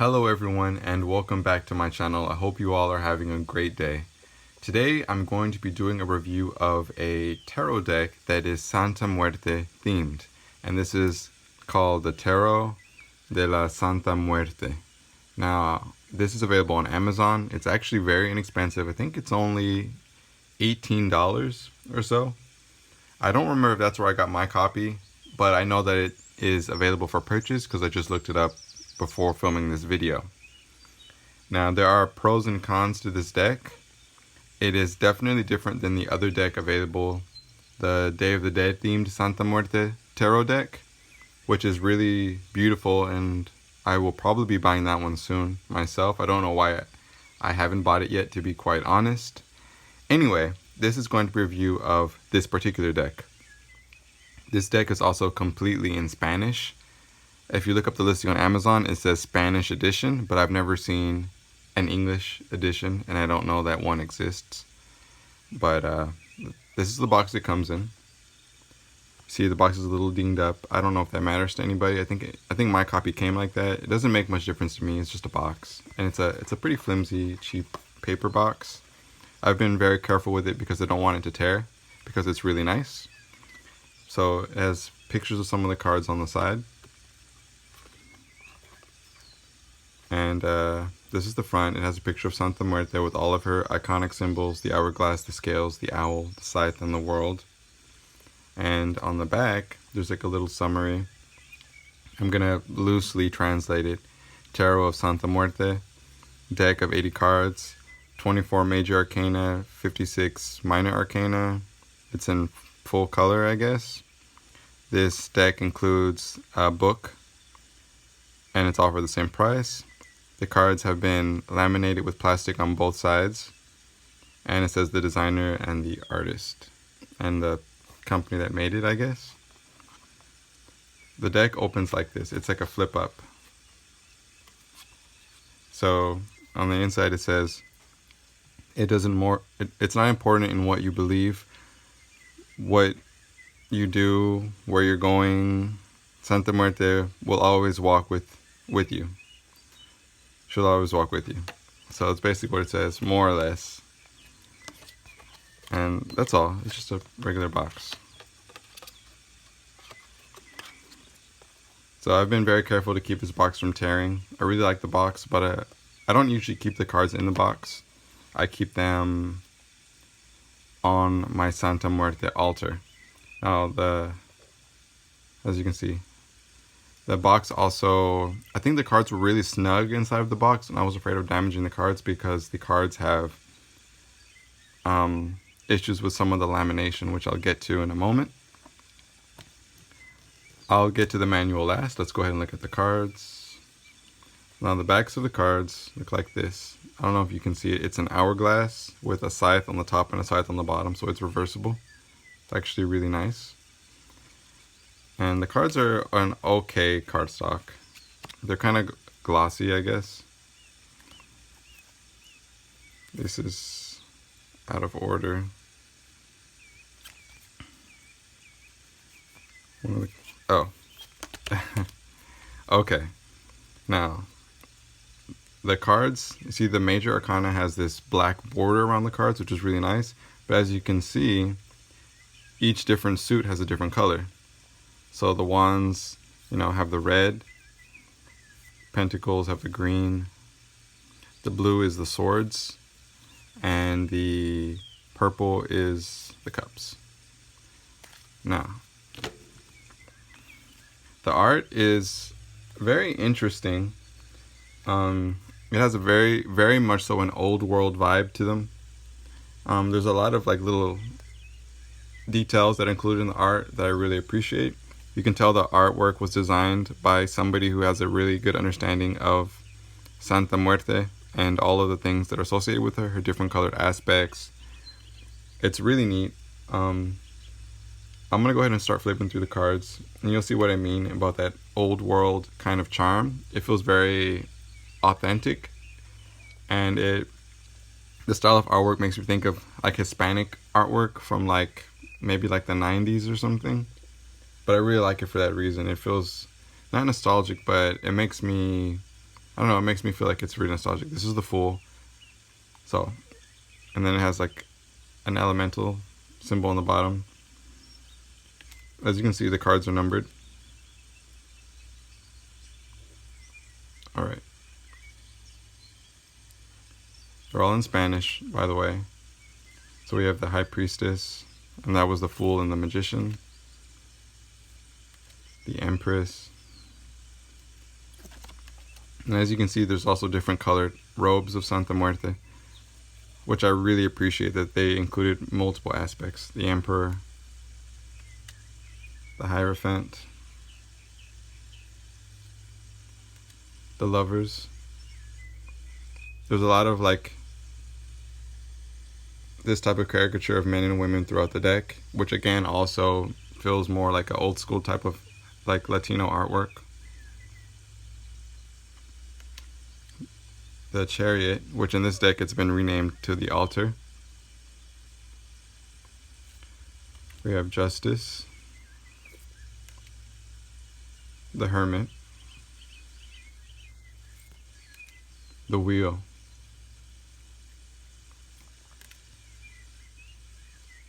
Hello everyone and welcome back to my channel. I hope you all are having a great day. Today I'm going to be doing a review of a tarot deck that is Santa Muerte themed. And this is called the Tarot de la Santa Muerte. Now this is available on Amazon. It's actually very inexpensive. I think it's only $18 or so. I don't remember if that's where I got my copy, but I know that it is available for purchase because I just looked it up before filming this video. Now there are pros and cons to this deck. It is definitely different than the other deck available, the Day of the Dead themed Santa Muerte tarot deck, which is really beautiful, and I will probably be buying that one soon myself. I don't know why I haven't bought it yet, to be quite honest. Anyway, this is going to be a review of this particular deck. This deck is also completely in Spanish. If you look up the listing on Amazon, it says Spanish edition, but I've never seen an English edition, and I don't know that one exists. But this is the box it comes in. See, the box is a little dinged up. I don't know if that matters to anybody. I think my copy came like that. It doesn't make much difference to me. It's just a box, and it's a pretty flimsy, cheap paper box. I've been very careful with it because I don't want it to tear, because it's really nice. So it has pictures of some of the cards on the side. And this is the front. It has a picture of Santa Muerte with all of her iconic symbols: the hourglass, the scales, the owl, the scythe, and the world. And on the back, there's like a little summary. I'm gonna loosely translate it. Tarot of Santa Muerte, deck of 80 cards, 24 major arcana, 56 minor arcana. It's in full color, I guess. This deck includes a book, and it's all for the same price. The cards have been laminated with plastic on both sides, and it says the designer and the artist and the company that made it, I guess. The deck opens like this. It's like a flip up. So on the inside it says, it's not important in what you believe, what you do, where you're going. Santa Muerte will always walk with you. She'll always walk with you. So it's basically what it says, more or less. And that's all. It's just a regular box. So I've been very careful to keep this box from tearing. I really like the box, but I don't usually keep the cards in the box. I keep them on my Santa Muerte altar. Now as you can see, the box also, I think the cards were really snug inside of the box, and I was afraid of damaging the cards because the cards have issues with some of the lamination, which I'll get to in a moment. I'll get to the manual last. Let's go ahead and look at the cards. Now the backs of the cards look like this. I don't know if you can see it. It's an hourglass with a scythe on the top and a scythe on the bottom, so it's reversible. It's actually really nice. And the cards are an okay cardstock. They're kind of glossy, I guess. This is out of order. Oh. Okay. Now, the cards, you see the major arcana has this black border around the cards, which is really nice. But as you can see, each different suit has a different color. So the wands, have the red. Pentacles have the green. The blue is the swords. And the purple is the cups. Now, the art is very interesting. It has a very, very much so an old world vibe to them. There's a lot of like little details that are included in the art that I really appreciate. You can tell the artwork was designed by somebody who has a really good understanding of Santa Muerte and all of the things that are associated with her different colored aspects. It's really neat. I'm going to go ahead and start flipping through the cards, and you'll see what I mean about that old world kind of charm. It feels very authentic, and the style of artwork makes me think of like Hispanic artwork from maybe the 90s or something. But I really like it for that reason. It feels not nostalgic, but it makes me I don't know, it makes me feel like it's really nostalgic. This is the Fool. So, and then it has like an elemental symbol on the bottom. As you can see, the cards are numbered. Alright. They're all in Spanish, by the way. So we have the High Priestess, and that was the Fool and the Magician. The Empress. And as you can see, there's also different colored robes of Santa Muerte, which I really appreciate that they included multiple aspects. The Emperor, the Hierophant, the Lovers. There's a lot of like this type of caricature of men and women throughout the deck, which again also feels more like an old school type of like Latino artwork. The Chariot, which in this deck it's been renamed to the Altar. We have Justice, the Hermit, the Wheel,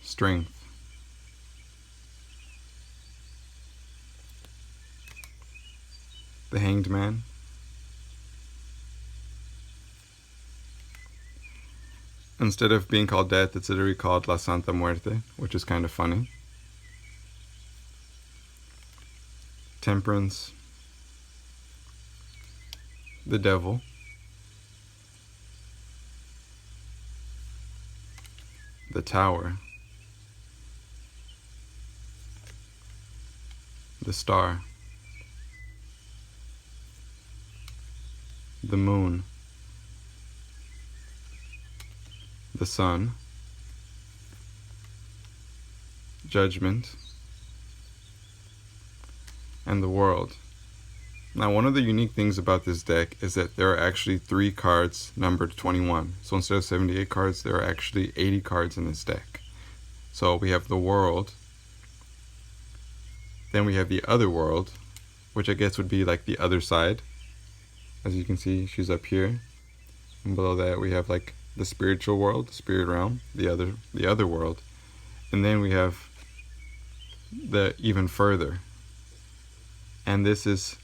Strength, the Hanged Man, instead of being called Death, it's literally called La Santa Muerte, which is kind of funny. Temperance, the Devil, the Tower, the Star, the Moon, the Sun, Judgment, and the World. Now, one of the unique things about this deck is that there are actually 3 cards numbered 21. So instead of 78 cards, there are actually 80 cards in this deck. So we have the World, then we have the Other World, which I guess would be like the other side. As you can see, she's up here. And below that we have like the spiritual world, the spirit realm, the other world. And then we have the Even Further. And this is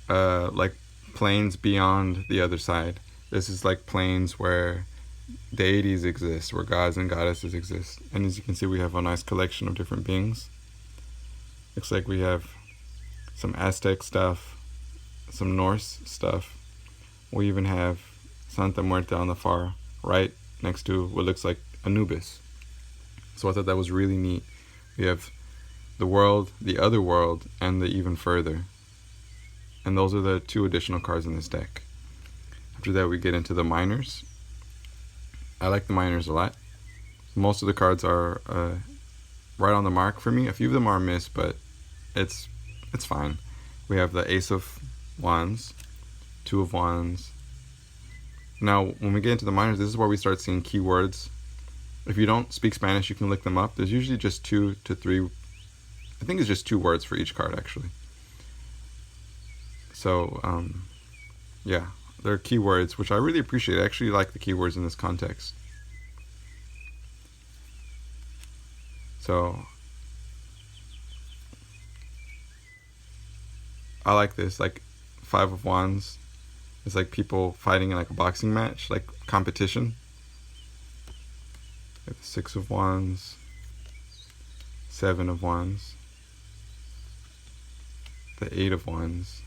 like planes beyond the other side. This is like planes where deities exist, where gods and goddesses exist. And as you can see, we have a nice collection of different beings. Looks like we have some Aztec stuff, some Norse stuff. We even have Santa Muerte on the far right next to what looks like Anubis. So I thought that was really neat. We have the World, the Other World, and the Even Further. And those are the 2 additional cards in this deck. After that, we get into the Minors. I like the Minors a lot. Most of the cards are right on the mark for me. A few of them are missed, but it's fine. We have the Ace of Wands, 2 of Wands. Now, when we get into the Minors, this is where we start seeing keywords. If you don't speak Spanish, you can look them up. There's usually just 2 to 3. I think it's just 2 words for each card, actually. So, yeah, they're keywords, which I really appreciate. I actually like the keywords in this context. So, I like this, like 5 of Wands. It's like people fighting in like a boxing match, like competition. We have the 6 of Wands, 7 of Wands, the 8 of Wands,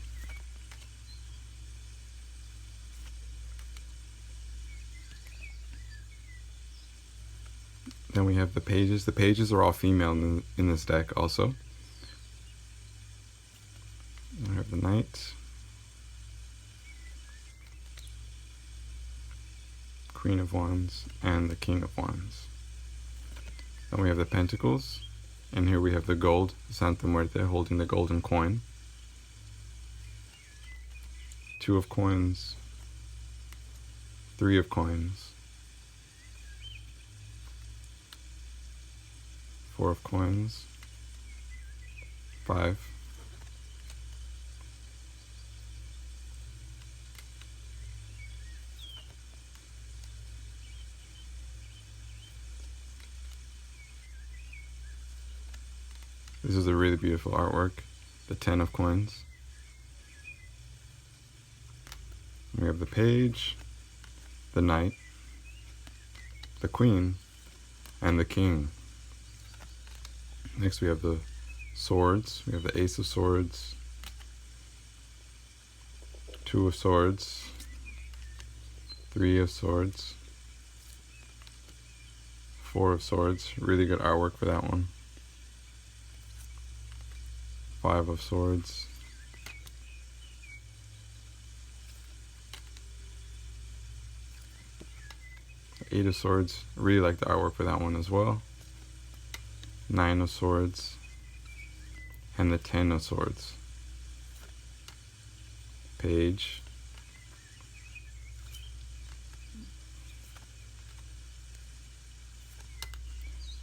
then we have the Pages. The Pages are all female in this deck also. We have the Knight, Queen of Wands, and the King of Wands. Then we have the Pentacles, and here we have the Gold, Santa Muerte holding the golden coin. 2 of Coins, 3 of Coins, 4 of Coins, 5, This is a really beautiful artwork. The 10 of coins. We have the page, the knight, the queen, and the king. Next we have the swords. We have the ace of swords, 2 of swords, 3 of swords, 4 of swords. Really good artwork for that one. 5 of swords. 8 of swords. Really like the artwork for that one as well. 9 of swords. And the 10 of swords. Page.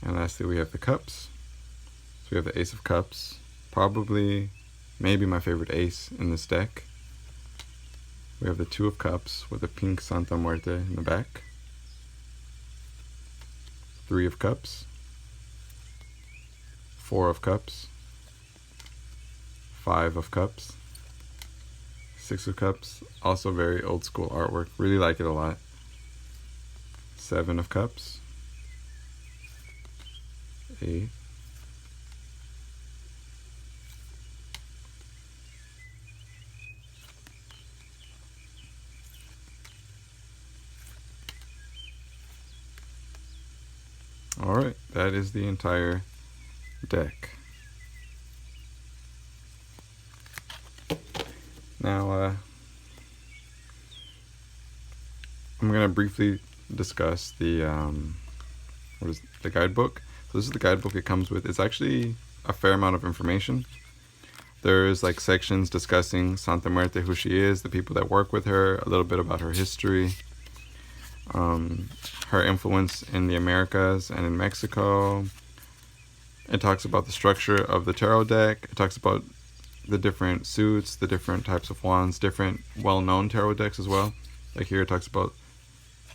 And lastly we have the cups. So we have the ace of cups. Probably, maybe my favorite ace in this deck. We have the 2 of cups with a pink Santa Muerte in the back. 3 of cups. 4 of cups. 5 of cups. 6 of cups. Also very old school artwork. Really like it a lot. 7 of cups. 8. Alright, that is the entire deck. Now, I'm going to briefly discuss the guidebook. So this is the guidebook it comes with. It's actually a fair amount of information. There's like sections discussing Santa Muerte, who she is, the people that work with her, a little bit about her history, her influence in the Americas and in Mexico. It talks about the structure of the tarot deck. It talks about the different suits, the different types of wands, different well-known tarot decks as well. Like here it talks about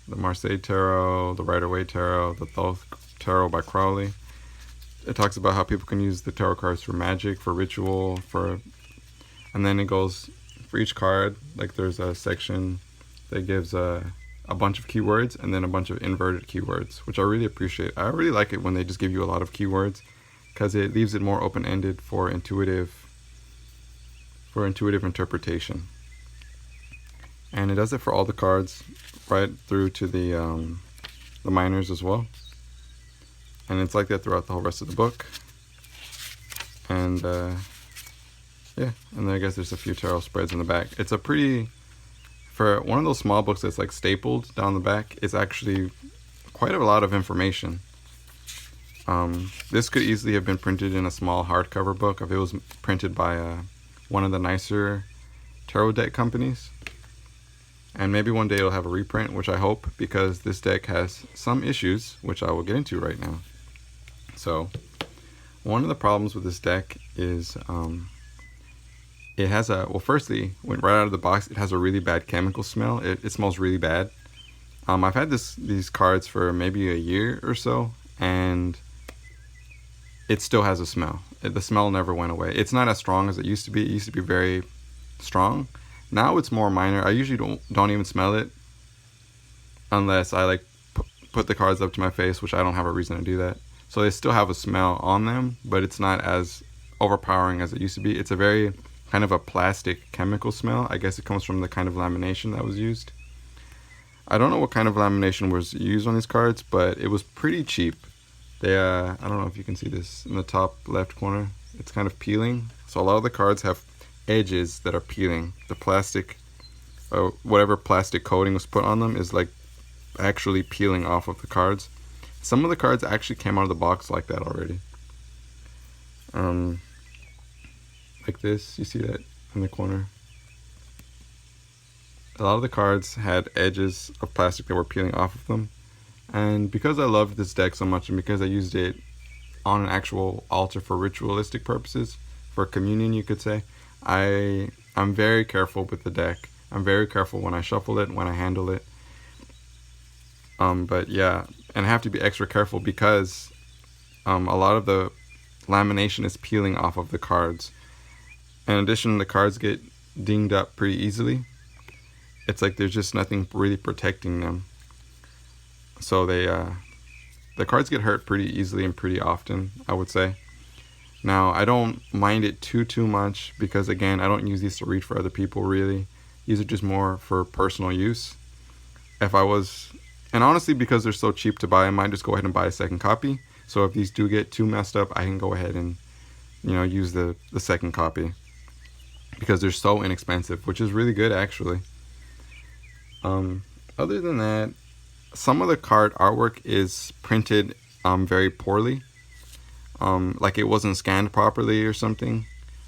the Marseille Tarot, the Rider-Waite Tarot, the Thoth Tarot by Crowley. It talks about how people can use the tarot cards for magic, for ritual, and then it goes for each card. Like there's a section that gives a bunch of keywords and then a bunch of inverted keywords, which I really appreciate. I really like it when they just give you a lot of keywords because it leaves it more open-ended for intuitive interpretation. And it does it for all the cards, right through to the minors as well. And it's like that throughout the whole rest of the book. And yeah, and then I guess there's a few tarot spreads in the back. It's a pretty, for one of those small books that's like stapled down the back, it's actually quite a lot of information. This could easily have been printed in a small hardcover book if it was printed by one of the nicer tarot deck companies. And maybe one day it'll have a reprint, which I hope, because this deck has some issues, which I will get into right now. So, one of the problems with this deck is it has well, firstly, when right out of the box, it has a really bad chemical smell. It smells really bad. I've had these cards for maybe a year or so, and it still has a smell. The smell never went away. It's not as strong as it used to be. It used to be very strong. Now it's more minor. I usually don't even smell it unless I like put the cards up to my face, which I don't have a reason to do that. So they still have a smell on them, but it's not as overpowering as it used to be. It's a very kind of a plastic chemical smell. I guess it comes from the kind of lamination that was used. I don't know what kind of lamination was used on these cards, but it was pretty cheap. They I don't know if you can see this in the top left corner. It's kind of peeling. So a lot of the cards have edges that are peeling. The plastic, whatever plastic coating was put on them is like actually peeling off of the cards. Some of the cards actually came out of the box like that already. Like this, you see that in the corner. A lot of the cards had edges of plastic that were peeling off of them. And because I loved this deck so much, and because I used it on an actual altar for ritualistic purposes, for communion you could say, I'm very careful with the deck. I'm very careful when I shuffle it, when I handle it. But yeah, and I have to be extra careful because a lot of the lamination is peeling off of the cards. In addition, the cards get dinged up pretty easily. It's like there's just nothing really protecting them. So the cards get hurt pretty easily and pretty often, I would say. Now, I don't mind it too much because, again, I don't use these to read for other people, really. These are just more for personal use. And honestly, because they're so cheap to buy, I might just go ahead and buy a second copy. So if these do get too messed up, I can go ahead and, use the second copy. Because they're so inexpensive, which is really good, actually. Other than that, some of the card artwork is printed very poorly. Like it wasn't scanned properly or something.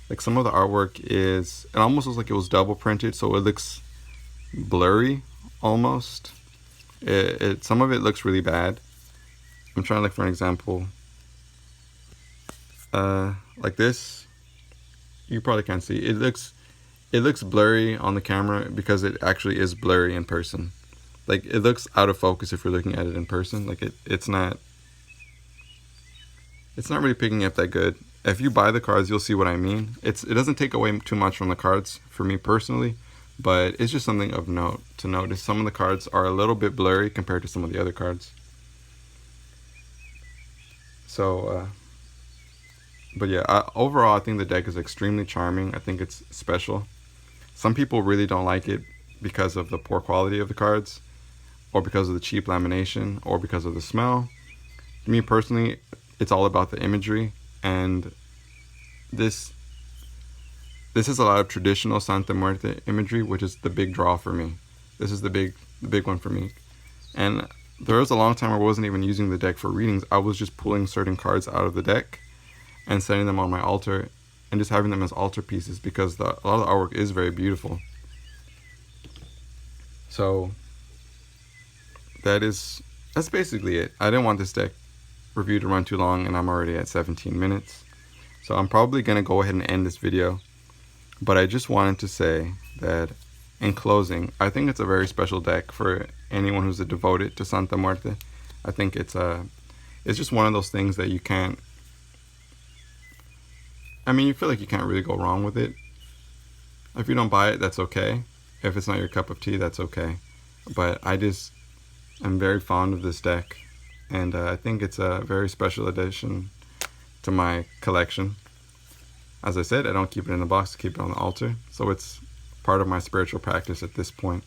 Like some of the artwork it almost looks like it was double printed, so it looks blurry almost. Some of it looks really bad. I'm trying to look for an example. Like this, you probably can't see. It looks blurry on the camera because it actually is blurry in person. Like it looks out of focus if you're looking at it in person. Like it's not really picking up that good. If you buy the cards, you'll see what I mean. It doesn't take away too much from the cards for me personally, but it's just something of note to notice. Some of the cards are a little bit blurry compared to some of the other cards. So, but yeah, overall, I think the deck is extremely charming. I think it's special. Some people really don't like it because of the poor quality of the cards, or because of the cheap lamination, or because of the smell. To me personally, it's all about the imagery, and this is a lot of traditional Santa Muerte imagery, which is the big draw for me. This is the big one for me. And there was a long time where I wasn't even using the deck for readings. I was just pulling certain cards out of the deck and setting them on my altar and just having them as altar pieces, because a lot of the artwork is very beautiful. So that's basically it. I didn't want this deck review to run too long, and I'm already at 17 minutes. So I'm probably going to go ahead and end this video. But I just wanted to say that in closing, I think it's a very special deck for anyone who's a devoted to Santa Muerte. I think it's just one of those things that you can't, you feel like you can't really go wrong with it. If you don't buy it, that's okay. If it's not your cup of tea, that's okay. But I'm very fond of this deck, and I think it's a very special addition to my collection. As I said, I don't keep it in the box, I keep it on the altar, so it's part of my spiritual practice at this point.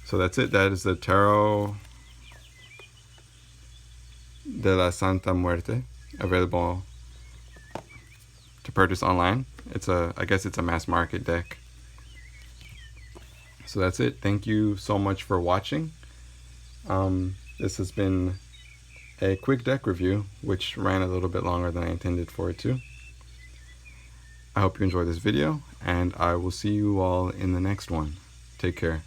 So that's it. That is the Tarot de la Santa Muerte, available to purchase online. I guess it's a mass market deck. So that's it. Thank you so much for watching. This has been a quick deck review, which ran a little bit longer than I intended for it to. I hope you enjoyed this video, and I will see you all in the next one. Take care.